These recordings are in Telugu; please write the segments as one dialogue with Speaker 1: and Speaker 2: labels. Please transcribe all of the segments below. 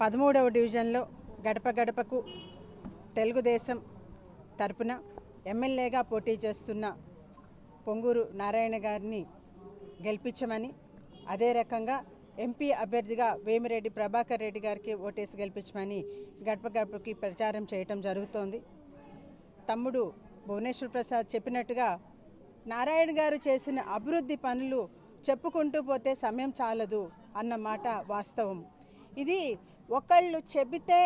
Speaker 1: 13వ డివిజన్లో గడప గడపకు తెలుగుదేశం తరపున ఎమ్మెల్యేగా పోటీ చేస్తున్న పొంగూరు నారాయణ గారిని గెలిపించమని, అదే రకంగా ఎంపీ అభ్యర్థిగా వేమిరెడ్డి ప్రభాకర్ రెడ్డి గారికి ఓటేసి గెలిపించమని గడప గడపకి ప్రచారం చేయటం జరుగుతోంది. తమ్ముడు భువనేశ్వర్ ప్రసాద్ చెప్పినట్టుగా నారాయణ గారు చేసిన అభివృద్ధి పనులు చెప్పుకుంటూ పోతే సమయం చాలదు అన్నమాట వాస్తవం. ఇది ఒకళ్ళు చెబితే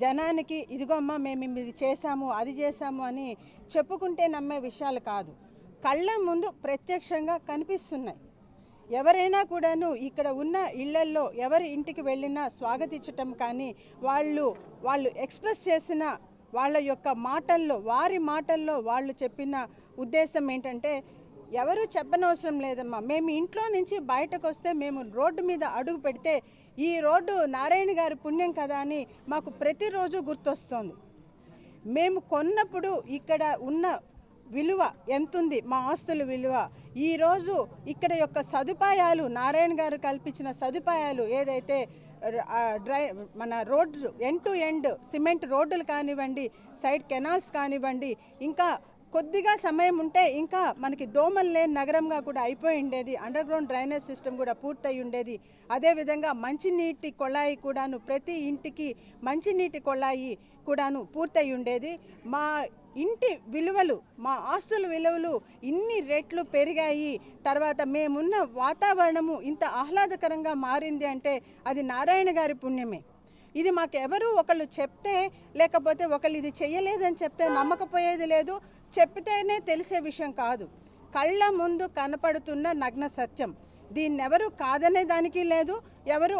Speaker 1: జనానికి ఇదిగోమ్మా మేము ఇది చేశాము అది చేశాము అని చెప్పుకుంటే నమ్మే విషయాలు కాదు, కళ్ళ ముందు ప్రత్యక్షంగా కనిపిస్తున్నాయి. ఎవరైనా కూడాను ఇక్కడ ఉన్న ఇళ్లల్లో ఎవరి ఇంటికి వెళ్ళినా స్వాగతించటం కానీ వాళ్ళు ఎక్స్ప్రెస్ చేసిన వాళ్ళ యొక్క మాటల్లో, వారి మాటల్లో వాళ్ళు చెప్పిన ఉద్దేశం ఏంటంటే, ఎవరు చెప్పనవసరం లేదమ్మా, మేము ఇంట్లో నుంచి బయటకు వస్తే, మేము రోడ్డు మీద అడుగు పెడితే ఈ రోడ్డు నారాయణ గారి పుణ్యం కదా అని మాకు ప్రతిరోజు గుర్తొస్తుంది. మేము కొన్నప్పుడు ఇక్కడ ఉన్న విలువ ఎంతుంది, మా ఆస్తుల విలువ, ఈరోజు ఇక్కడ యొక్క సదుపాయాలు, నారాయణ గారు కల్పించిన సదుపాయాలు ఏదైతే మన road end to end cement రోడ్డులు కానివ్వండి, సైడ్ కెనాల్స్ కానివ్వండి, ఇంకా కొద్దిగా సమయం ఉంటే ఇంకా మనకి దోమలు లేని నగరంగా కూడా అయిపోయి ఉండేది, అండర్ గ్రౌండ్ డ్రైనేజ్ సిస్టమ్ కూడా పూర్తయి ఉండేది. అదేవిధంగా మంచినీటి కొళాయి కూడాను, ప్రతి ఇంటికి మంచినీటి కొళాయి కూడాను పూర్తయి ఉండేది. మా ఇంటి విలువలు, మా ఆస్తుల విలువలు ఇన్ని రెట్లు పెరిగాయి. తర్వాత మేమున్న వాతావరణము ఇంత ఆహ్లాదకరంగా మారింది అంటే అది నారాయణ గారి పుణ్యమే. ఇది మాకు ఎవరు ఒకళ్ళు చెప్తే, లేకపోతే ఒకళ్ళు ఇది చెయ్యలేదని చెప్తే నమ్మకపోయేది లేదు, చెప్తేనే తెలిసే విషయం కాదు, కళ్ళ ముందు కనపడుతున్న నగ్న సత్యం. దీన్ని ఎవరు కాదనే దానికి లేదు, ఎవరు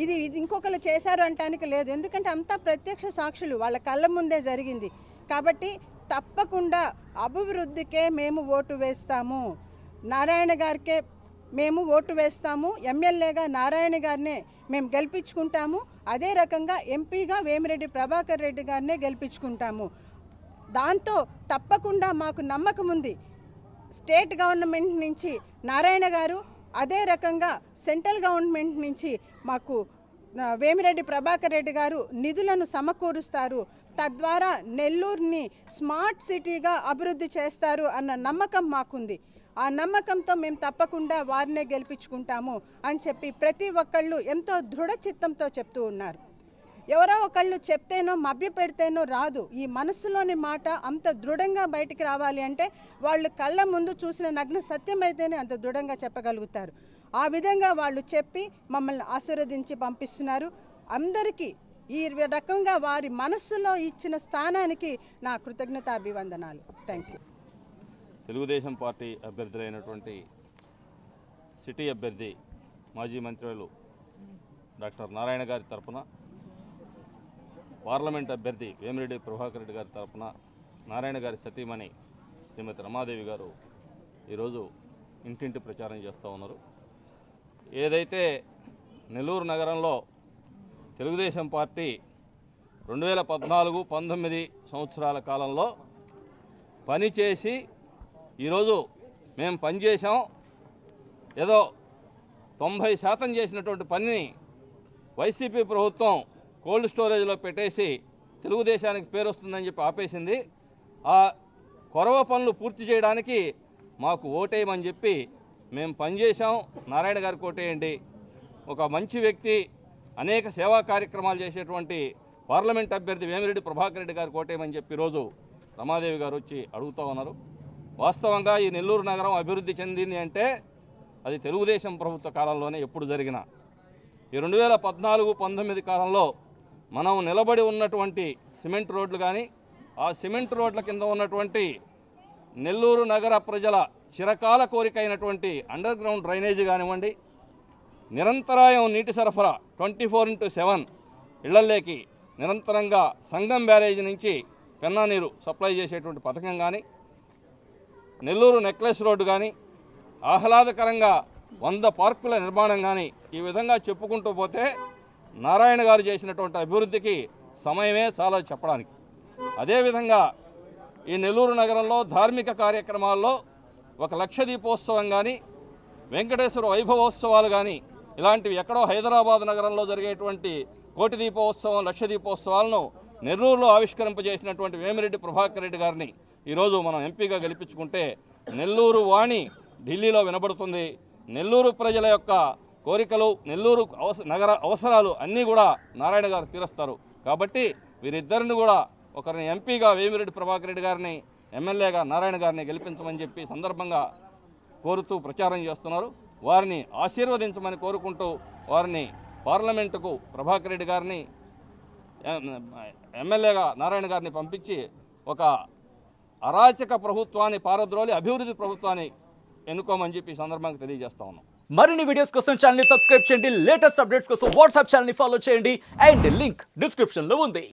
Speaker 1: ఇది ఇంకొకరు చేశారు అంటానికి లేదు, ఎందుకంటే అంతా ప్రత్యక్ష సాక్షులు, వాళ్ళ కళ్ళ ముందే జరిగింది. కాబట్టి తప్పకుండా అభివృద్ధికే మేము ఓటు వేస్తాము, నారాయణ గారికే మేము ఓటు వేస్తాము, ఎమ్మెల్యేగా నారాయణ గారినే మేము గెలిపించుకుంటాము, అదే రకంగా ఎంపీగా వేమిరెడ్డి ప్రభాకర్ రెడ్డి గారినే గెలిపించుకుంటాము. దాంతో తప్పకుండా మాకు నమ్మకం ఉంది, స్టేట్ గవర్నమెంట్ నుంచి నారాయణ గారు, అదే రకంగా సెంట్రల్ గవర్నమెంట్ నుంచి మాకు వేమిరెడ్డి ప్రభాకర్ రెడ్డి గారు నిధులను సమకూరుస్తారు, తద్వారా నెల్లూరుని స్మార్ట్ సిటీగా అభివృద్ధి చేస్తారు అన్న నమ్మకం మాకుంది. ఆ నమ్మకంతో మేము తప్పకుండా వారినే గెలిపించుకుంటాము అని చెప్పి ప్రతి ఒక్కళ్ళు ఎంతో దృఢ చిత్తంతో చెప్తూ ఉన్నారు. ఎవరో ఒకళ్ళు చెప్తేనో మభ్య పెడితేనో రాదు, ఈ మనసులోని మాట అంత దృఢంగా బయటికి రావాలి అంటే వాళ్ళు కళ్ళ ముందు చూసిన నగ్న సత్యం అయితేనే అంత దృఢంగా చెప్పగలుగుతారు. ఆ విధంగా వాళ్ళు చెప్పి మమ్మల్ని ఆశీర్వదించి పంపిస్తున్నారు. అందరికీ ఈ రకంగా వారి మనస్సులో ఇచ్చిన స్థానానికి నా కృతజ్ఞతాభివందనాలు. Thank you.
Speaker 2: తెలుగుదేశం పార్టీ అభ్యర్థులైనటువంటి సిటీ అభ్యర్థి మాజీ మంత్రులు డాక్టర్ నారాయణ గారి తరఫున, పార్లమెంట్ అభ్యర్థి వేమిరెడ్డి ప్రభాకర్ రెడ్డి గారి తరఫున నారాయణ గారి సతీమణి శ్రీమతి రమాదేవి గారు ఈరోజు ఇంటింటి ప్రచారం చేస్తూ ఉన్నారు. ఏదైతే నెల్లూరు నగరంలో తెలుగుదేశం పార్టీ 2014-19 సంవత్సరాల కాలంలో పనిచేసి, ఈరోజు మేము పనిచేసాం, ఏదో 90% చేసినటువంటి పనిని వైసీపీ ప్రభుత్వం కోల్డ్ స్టోరేజ్లో పెట్టేసి తెలుగుదేశానికి పేరు వస్తుందని చెప్పి ఆపేసింది. ఆ కొరవ పనులు పూర్తి చేయడానికి మాకు ఓటేయమని చెప్పి మేము పనిచేసాం, నారాయణ గారికి ఓటేయండి, ఒక మంచి వ్యక్తి, అనేక సేవా కార్యక్రమాలు చేసేటువంటి పార్లమెంట్ అభ్యర్థి వేమిరెడ్డి ప్రభాకర్ రెడ్డి గారికి ఓటేయమని చెప్పి ఈరోజు రమాదేవి గారు వచ్చి అడుగుతూ ఉన్నారు. వాస్తవంగా ఈ నెల్లూరు నగరం అభివృద్ధి చెందింది అంటే అది తెలుగుదేశం ప్రభుత్వ కాలంలోనే ఎప్పుడు జరిగిన. ఈ 2014-19 కాలంలో మనం నిలబడి ఉన్నటువంటి సిమెంట్ రోడ్లు కానీ, ఆ సిమెంట్ రోడ్ల కింద ఉన్నటువంటి నెల్లూరు నగర ప్రజల చిరకాల కోరిక అయినటువంటి అండర్ గ్రౌండ్ డ్రైనేజీ కానివ్వండి, నిరంతరాయం నీటి సరఫరా 24/7 ఇళ్లలోకి నిరంతరంగా సంగం బ్యారేజీ నుంచి పెన్నా నీరు సప్లై చేసేటువంటి పథకం కానీ, నెల్లూరు నెక్లెస్ రోడ్డు కానీ, ఆహ్లాదకరంగా 100 పార్కుల నిర్మాణం కానీ, ఈ విధంగా చెప్పుకుంటూ పోతే నారాయణ గారు చేసినటువంటి అభివృద్ధికి సమయమే చాలా చెప్పడానికి. అదేవిధంగా ఈ నెల్లూరు నగరంలో ధార్మిక కార్యక్రమాల్లో ఒక లక్ష దీపోత్సవం కానీ, వెంకటేశ్వర వైభవోత్సవాలు కానీ, ఇలాంటివి ఎక్కడో హైదరాబాద్ నగరంలో జరిగేటువంటి కోటి దీపోత్సవం, లక్ష దీపోత్సవాలను నెల్లూరులో ఆవిష్కరింపజేసినటువంటి వేమిరెడ్డి ప్రభాకర్ రెడ్డి గారిని ఈరోజు మనం ఎంపీగా గెలిపించుకుంటే నెల్లూరు వాణి ఢిల్లీలో వినబడుతుంది. నెల్లూరు ప్రజల యొక్క కోరికలు, నెల్లూరు నగర అవసరాలు అన్నీ కూడా నారాయణ గారు తీరుస్తారు. కాబట్టి వీరిద్దరిని కూడా, ఒకరిని ఎంపీగా వేమిరెడ్డి ప్రభాకర్ రెడ్డి గారిని, ఎమ్మెల్యేగా నారాయణ గారిని గెలిపించమని చెప్పి సందర్భంగా కోరుతూ ప్రచారం చేస్తున్నారు. వారిని ఆశీర్వదించమని కోరుకుంటూ వారిని పార్లమెంటుకు ప్రభాకర్ రెడ్డి గారిని, ఎమ్మెల్యేగా నారాయణ గారిని పంపించి ఒక అరాచక ప్రభుత్వాన్ని పారద్రోలి అభివృద్ధి ప్రభుత్వాన్ని ఎన్నుకోమని చెప్పి సందర్భంగా తెలియజేస్తా ఉన్నాం.
Speaker 3: మరిన్ని వీడియోస్ కోసం ఛానల్ ని సబ్స్క్రైబ్ చేయండి. లేటెస్ట్ అప్డేట్స్ కోసం వాట్సాప్ ఛానల్ ని ఫాలో చేయండి. అండ్ లింక్ డిస్క్రిప్షన్ లో ఉంది.